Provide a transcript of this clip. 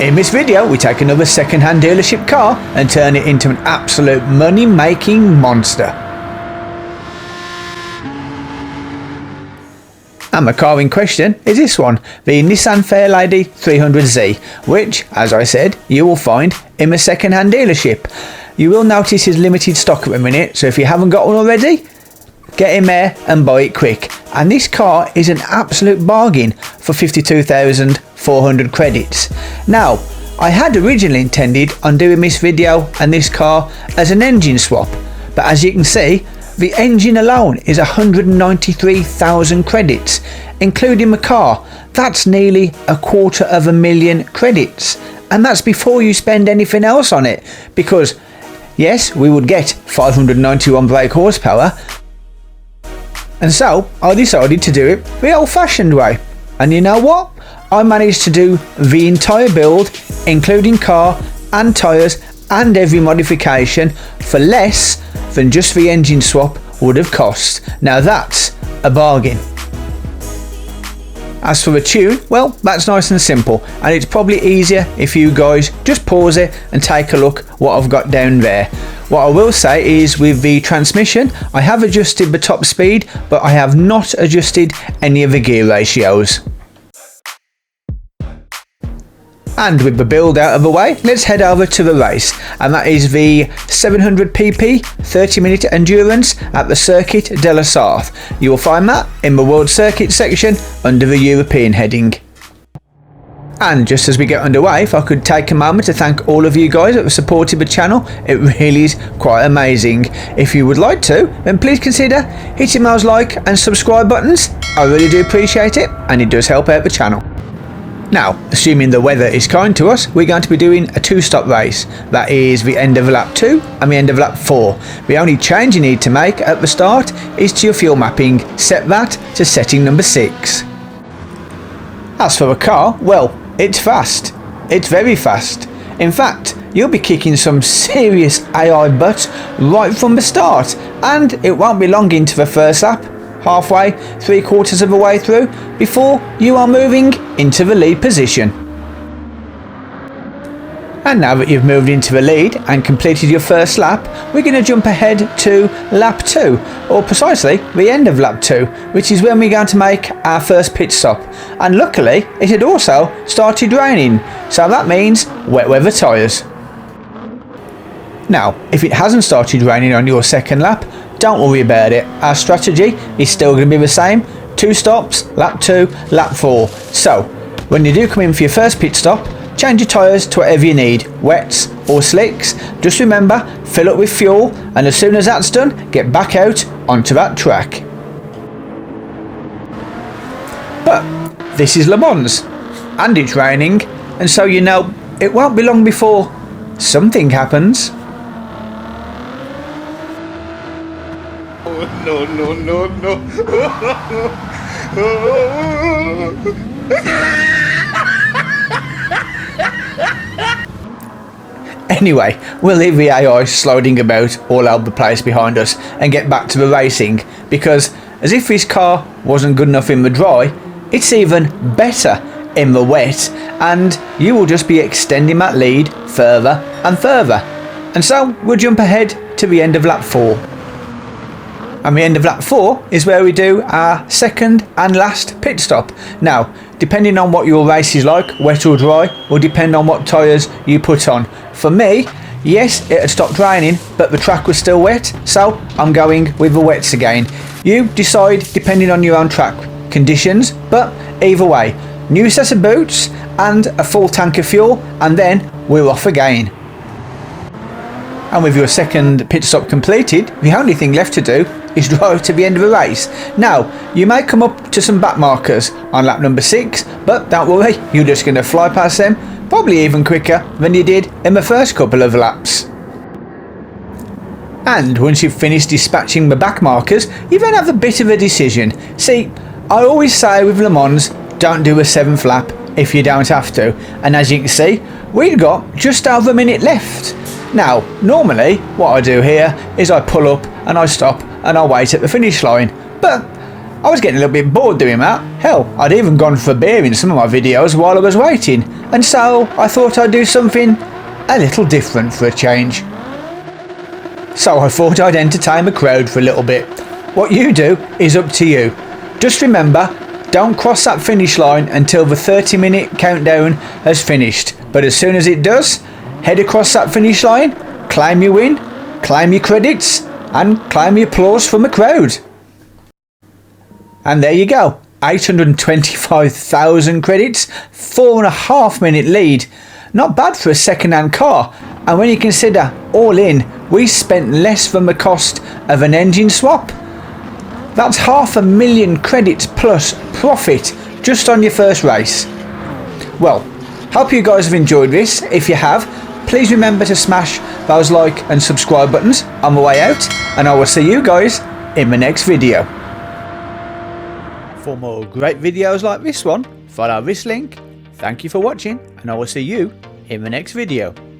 In this video we take another second-hand dealership car and turn it into an absolute money-making monster. And the car in question is this one, the Nissan Fairlady 300Z, which, as I said, you will find in the second-hand dealership. You will notice it's limited stock at the minute, so if you haven't got one already, get in there and buy it quick. And this car is an absolute bargain for 52,400 credits. Now, I had originally intended on doing this video and this car as an engine swap, but as you can see, the engine alone is 193,000 credits, including the car. That's nearly 250,000 credits, and that's before you spend anything else on it, because yes, we would get 591 brake horsepower, and so I decided to do it the old-fashioned way. And you know what? I managed to do the entire build, including car and tyres and every modification, for less than just the engine swap would have cost. Now that's a bargain. As for the tune, well, that's nice and simple, and it's probably easier if you guys just pause it and take a look what I've got down there. What I will say is, with the transmission, I have adjusted the top speed, but I have not adjusted any of the gear ratios. And with the build out of the way, let's head over to the race, and that is the 700 pp 30-minute endurance at the Circuit de la Sarthe. You will find that in the World Circuit section under the European heading. And just as we get underway, if I could take a moment to thank all of you guys that have supported the channel, it really is quite amazing. If you would like to, then please consider hitting those like and subscribe buttons. I really do appreciate it, and it does help out the channel. Now, assuming the weather is kind to us, we're going to be doing a two-stop race. That is the end of lap 2 and the end of lap 4. The only change you need to make at the start is to your fuel mapping. Set that to setting number 6. As for the car, well, it's fast. It's very fast. In fact, you'll be kicking some serious AI butt right from the start, and it won't be long into the first lap, halfway, 3/4 of the way through, before you are moving into the lead position. And now that you've moved into the lead and completed your first lap, we're going to jump ahead to lap 2, or precisely the end of lap 2, which is when we're going to make our first pit stop. And luckily, it had also started raining, so that means wet weather tyres. Now, if it hasn't started raining on your second lap, don't worry about it. Our strategy is still going to be the same. 2 stops, lap 2, lap 4. So, when you do come in for your first pit stop, change your tyres to whatever you need, wets or slicks. Just remember, fill up with fuel, and as soon as that's done, get back out onto that track. But this is Le Mans, and it's raining, and so you know it won't be long before something happens. No. Anyway, we'll leave the AI sliding about all over the place behind us and get back to the racing, because as if this car wasn't good enough in the dry, it's even better in the wet, and you will just be extending that lead further and further. And so we'll jump ahead to the end of lap 4. And the end of lap 4 is where we do our second and last pit stop. Now, depending on what your race is like, wet or dry, will depend on what tyres you put on. For me, yes, it had stopped raining, but the track was still wet, so I'm going with the wets again. You decide depending on your own track conditions, but either way, new set of boots and a full tank of fuel, and then we're off again. And with your second pit stop completed, the only thing left to do is drive to the end of the race. Now, you may come up to some back markers on lap number 6, but don't worry, you're just going to fly past them, probably even quicker than you did in the first couple of laps. And once you've finished dispatching the back markers, you then have a bit of a decision. See, I always say with Le Mans, don't do a 7th lap if you don't have to, and as you can see, we've got just over a minute left. Now, normally what I do here is I pull up and I stop and I wait at the finish line, but I was getting a little bit bored doing that. Hell, I'd even gone for a beer in some of my videos while I was waiting, and so I thought I'd do something a little different for a change. So I thought I'd entertain the crowd for a little bit. What you do is up to you. Just remember, don't cross that finish line until the 30-minute countdown has finished. But as soon as it does, head across that finish line, claim your win, claim your credits, and claim your applause from the crowd. And there you go, 825,000 credits, 4.5 minute lead. Not bad for a second-hand car, and when you consider all in, we spent less than the cost of an engine swap. That's 500,000 credits plus profit just on your first race. Well, hope you guys have enjoyed this. If you have, please remember to smash those like and subscribe buttons on the way out, and I will see you guys in the next video. For more great videos like this one, follow this link. Thank you for watching, and I will see you in the next video.